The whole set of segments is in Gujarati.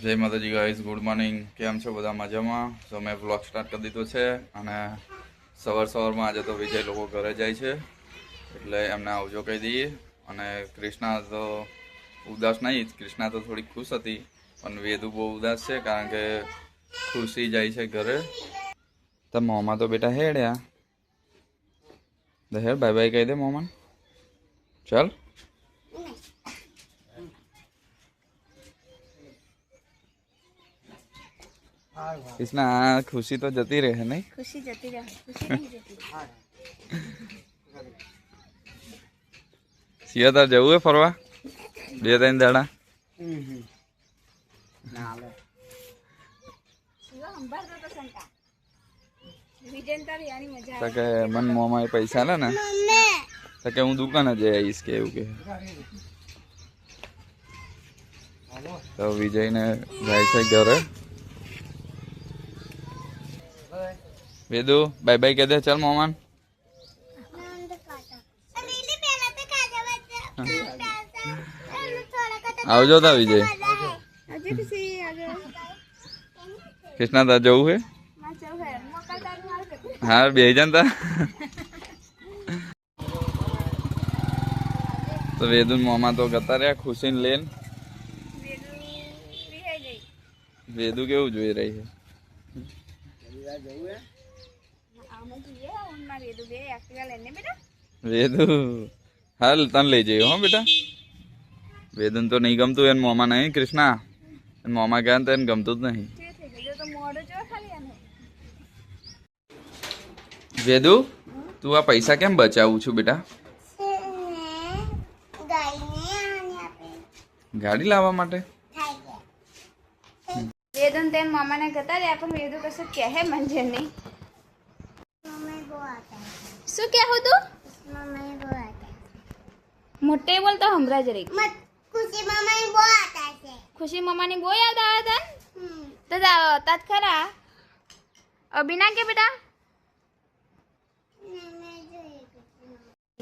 જય માતાજી ગાઈઝ, ગુડ મોર્નિંગ. કેમ છો બધા? મજામાં? તો મેં વ્લોગ સ્ટાર્ટ કરી દીધો છે અને સવારમાં આજે તો વિજય લોકો ઘરે જાય છે એટલે એમને આવજો કહી દઈએ. અને ક્રિષ્ના તો ઉદાસ નહીં, ક્રિષ્ના તો થોડી ખુશ હતી, પણ વેદુ બહુ ઉદાસ છે કારણ કે ખુશી જાય છે ઘરે. તો મોમાં તો બેટા હેડ્યા હેડ, બાય બાય કહી દે મોમાન. ચાલ कृष्णा, खुशी तो जती रहे नहीं? खुशी जती रहे, खुशी नहीं जती। सिया तार जવું है फरवा 2-3 દાડા? ના લે સિવા અંબાર તો સંકા વિજન તારી આની મજા આવે. કે મન મોમાં પૈસા લે ને તો કે હું દુકાને જઈ આવીશ કે એવું કે. તો વિજયને જાય છે ઘરે. વેદુ બાય બાય કહી દે. ચાલ મોમાન. આવજો તા વિજય. કૃષ્ણા તાર જવું છે? હા, બે જણ તા. તો વેદુ મોમાં તો ગતા રહ્યા ખુશીને લઈને. વેદુ કેવું જોઈ રહી છે? વેદુ હાલ તને લઈ જઈએ હો બેટા. વેદન તો નહીં ગમતું એને મોમાં. નહીં કૃષ્ણા, મોમાં ગયા તો એને ગમતું જ નહીં. વેદુ, તું આ પૈસા કેમ બચાવું છું બેટા? ગાડી લાવવા માટે. વેદન તેમ મામાને ગતા રહ્યા પણ વેદુ કશું કહે મંજે નહીં. શું કહું તું? મોટે બોલતો હમણાં જ રહી. ખુશી મામાની બહુ યાદ આવે તને? તો તાત ખરા અભિના કે બેટા?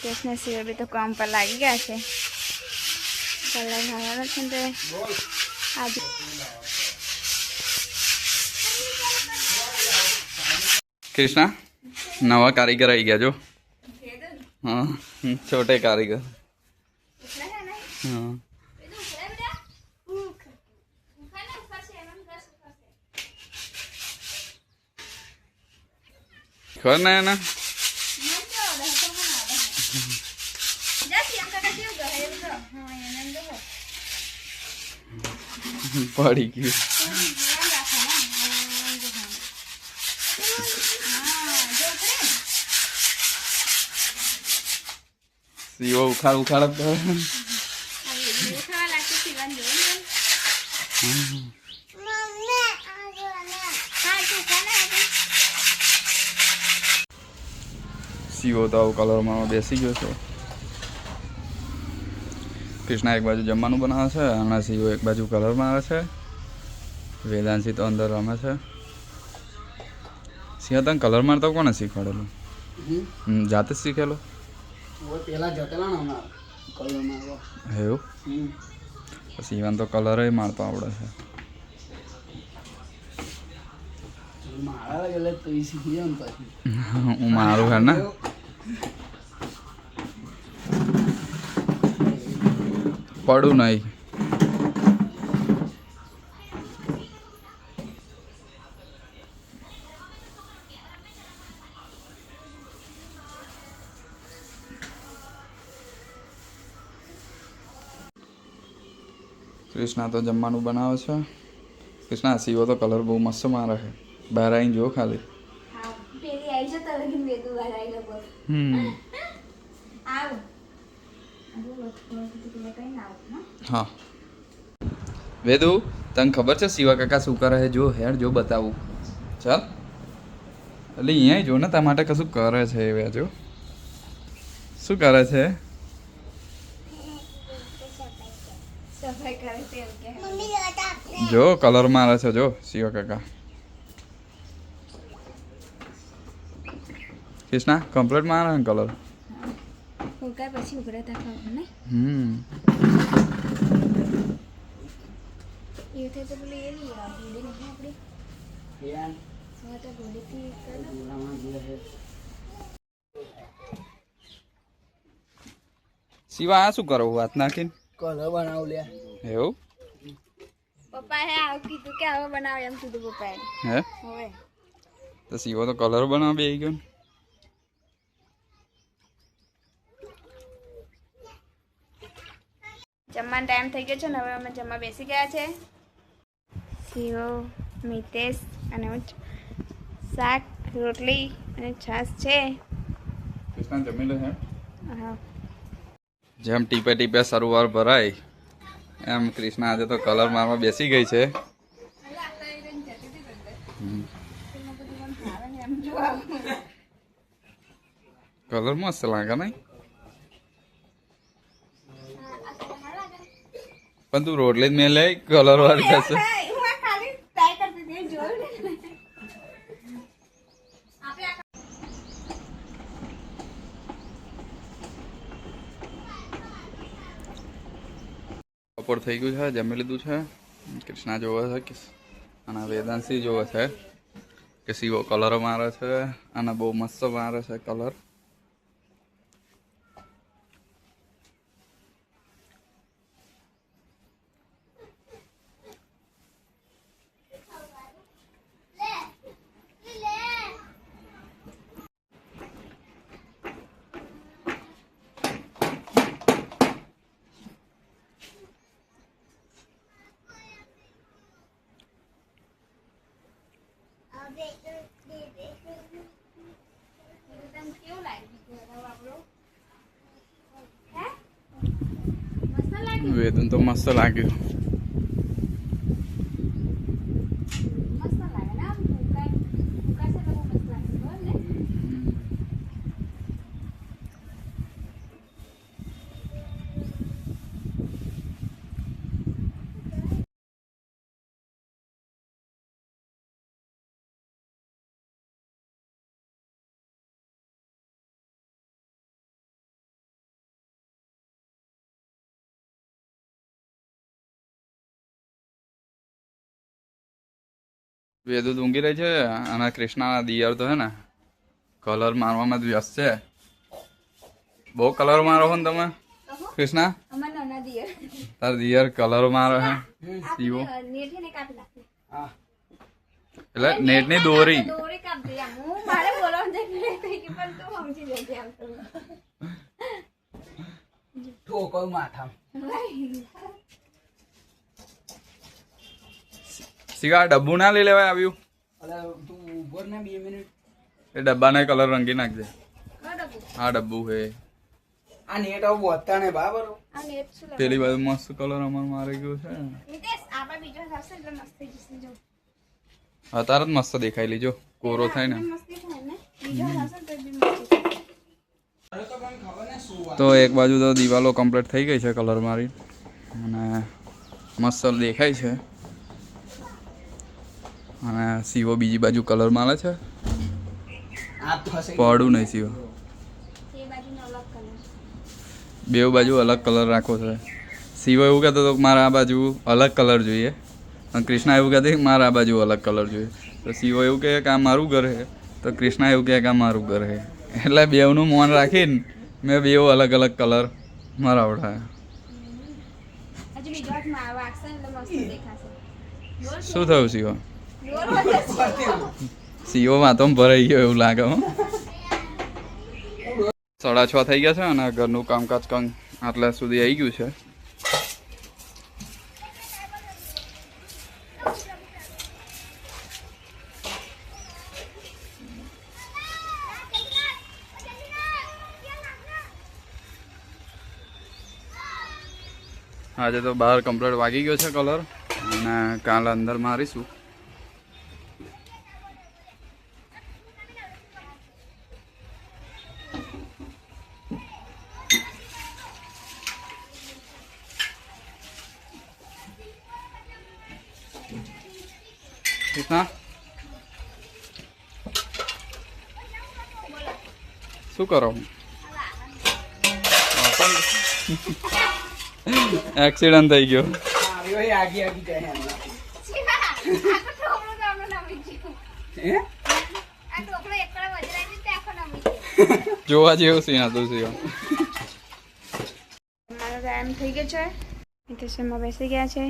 કૃષ્ણ સિંહ બી તો કામ પર લાગી ગયા છે. કલર ભરવાનો છે ને આજે કૃષ્ણા નવા કારીગર આવી ગયા જો. હા, છોટે કારીગર. હા, ખબર ના એના પડી ગયું. સીવો ઉખાડ ઉખાડ સીવો તો કલરમાં બેસી ગયો છે. કૃષ્ણા એક બાજુ જમવાનું બનાવે છે અને સીવો એક બાજુ કલરમાં આવે છે. વેદાંશી તો અંદર રમે છે. સિંહ તને કલર મારતા કોને શીખવાડેલું? જાતે જ શીખેલો? એવું? સિંહન તો કલર મારતો આવડે છે. હું મારું હે ને. પડું નહીં. કૃષ્ણા તો જમવાનું બનાવે છે. કૃષ્ણા, સીવો તો કલર બહુ મસ્ત મારે છે. બહાર આવીને જો ખાલી. હા વેદુ, તને ખબર છે શિવા કાકા શું કરે છે? જો હેડ જો બતાવું. ચાલ એટલે અહીંયા જો ને તારા માટે કશું કરે છે. એ જો શું કરે છે? જો કલર મારે છે. જો શિવા કાકા. કૃષ્ણા કમ્પ્લીટ મારે ને કલર. પછી ઉઘડે તા ખબર ને. એ થાય તો પેલી એ નહીં ગોળી નહીં આપણી હા તો ગોળીથી કર શિવા આ શું કરો વાત નાખીને કલર બનાવ લે એવું પપ્પા હે આવું કીધું કે હવે બનાવે એમ કીધું પપ્પાએ હે હવે તો શિવો તો કલર બનાવવા બેસી ગયો ને. જમવાનો ટાઈમ થઈ ગયો છે ને હવે અમે જમવા બેસી ગયા છે શિવો મિતેશ અને હું શાક રોટલી અને છાશ છે કૃષ્ણ જમી લે હે હા જેમ ટીપે ટીપે સરોવર ભરાય એમ કૃષ્ણ આજે તો કલર મારવા બેસી ગઈ છે. કલર મસ્ત લાગે નહીં પણ તું રોટલી જ મેં લે કલર વાળી થશે. બપોર થઈ ગયું છે જમી લીધું છે. કૃષ્ણા જોવે છે કે અને વેદાંશી જોવે છે કે શિવો કલર મારે છે અને બહુ મસ્ત મારે છે કલર. વેદન તો મસ્ત લાગ્યું. વેદુ ઊંઘી રહી છે અને કૃષ્ણા દિયર તો હે ને કલર મારવામાં જ વ્યસ્ત છે. બહુ કલર મારો છો ને તમે કૃષ્ણા? તાર દિયર કલર મારો હે શિવો એટલે નેટ ની દોરી ઠોકો માથા શિવા ડબ્બુ ના લઈ લેવાય આવ્યું અરે તું ઉભો ને 2 મિનિટ એ ડબ્બાને કલર રંગી નાખજે. હા ડબ્બુ હે આ નેટ આવ બોતા ને બરાબર પેલી બાજુ મસ્ત કલર અમાર મારી ગયો છે. અત્યારે જ મસ્ત દેખાઈ લીજો કોરો થાય ને તો એક બાજુ તો દિવાલો કમ્પ્લીટ થઈ ગઈ છે કલર મારી અને મસ્ત દેખાય છે અને શિવો બીજી બાજુ કલર મારે છે. પડું નહીં શિવો બેવ બાજુ અલગ કલર રાખવો છે. શિવો એવું કહેતો હતો કે મારે આ બાજુ અલગ કલર જોઈએ અને કૃષ્ણા એવું કહેતી કે મારે આ બાજુ અલગ કલર જોઈએ. તો શિવો એવું કહે કે આ મારું ઘર છે તો કૃષ્ણા એવું કહે કે આ મારું ઘર છે. એટલે બેવનું મૌન રાખીને મેં બેવ અલગ અલગ કલર મરાવડાયા. શું થયું શિવો? શિવો વાતો ભરાઈ ગયો એવું લાગે હો. 6:30 થઈ ગયા છે અને ઘરનું કામકાજ આટલા સુધી આવી ગયું છે. આજે તો બહાર કમ્પ્લીટ વાગી ગયો છે કલર અને કાલે અંદર મારીશું. કૃષ્ણા શું કરો? એક્સિડન્ટ થઈ ગયો. જો એ આગી આગી જાય એમાં. શિવા, આખો ઢોકળો તો આપણો નમી ગયો. હે આ ઢોકળો એકલા વજરાય છે તે આખો નમી ગયો. જોવા જેવું સીન હતું શિવા. મારો ટાઈમ થઈ ગયો છે. નિતેશમાં બેસી ગયા છે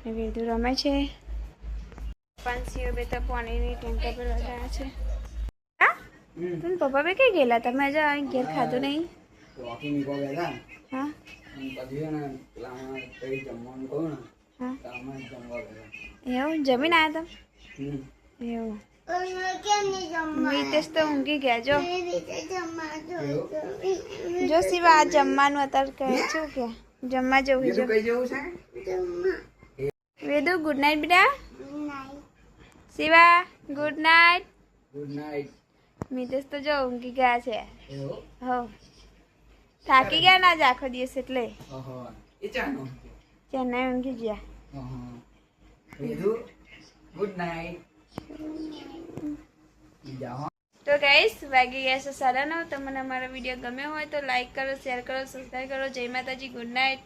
અને વેદુ રમે છે. પાંચીઓ બે તો પાણીની ટેન્કર પર વધારે છે. હા તમે પપ્પા બે કઈ ગયેલા તમે આજે ઘેર ખાધું નહીં? વોકિંગ નીકળો ગયા હા અને પછી છે ને પેલામાં કઈ જમવાનું કહું ને હા તો આમાં જ જમવા ગયા. એવું જમીન આવ્યા હમ. તમે? એવું મિતેશ તો ઊંઘી ગયા જો. એવું? જો શિવા આ જમવાનું અત્યારે કહે છું કે જમવા જવું બીજું છે. કઈ જેવું છે? વેદુ ગુડ નાઇટ બેટા. Shiva good night. Good night. Mitesh તો જો ઊંઘી ગયા છે. એવું? હો થાકી ગયા ના જ આખો દિવસ એટલે ઓહો. એ ચાનો. ચેન્નાઈ ઊંઘી ગયા. ઓહો. બીજું ગુડ નાઇટ. જાઓ. તો ગાઈસ વાગી ગયા છે 9:30. તમને અમારો વિડીયો ગમ્યો હોય તો લાઈક કરો, શેર કરો, સબસ્ક્રાઈબ કરો. જય માતાજી, ગુડ નાઇટ.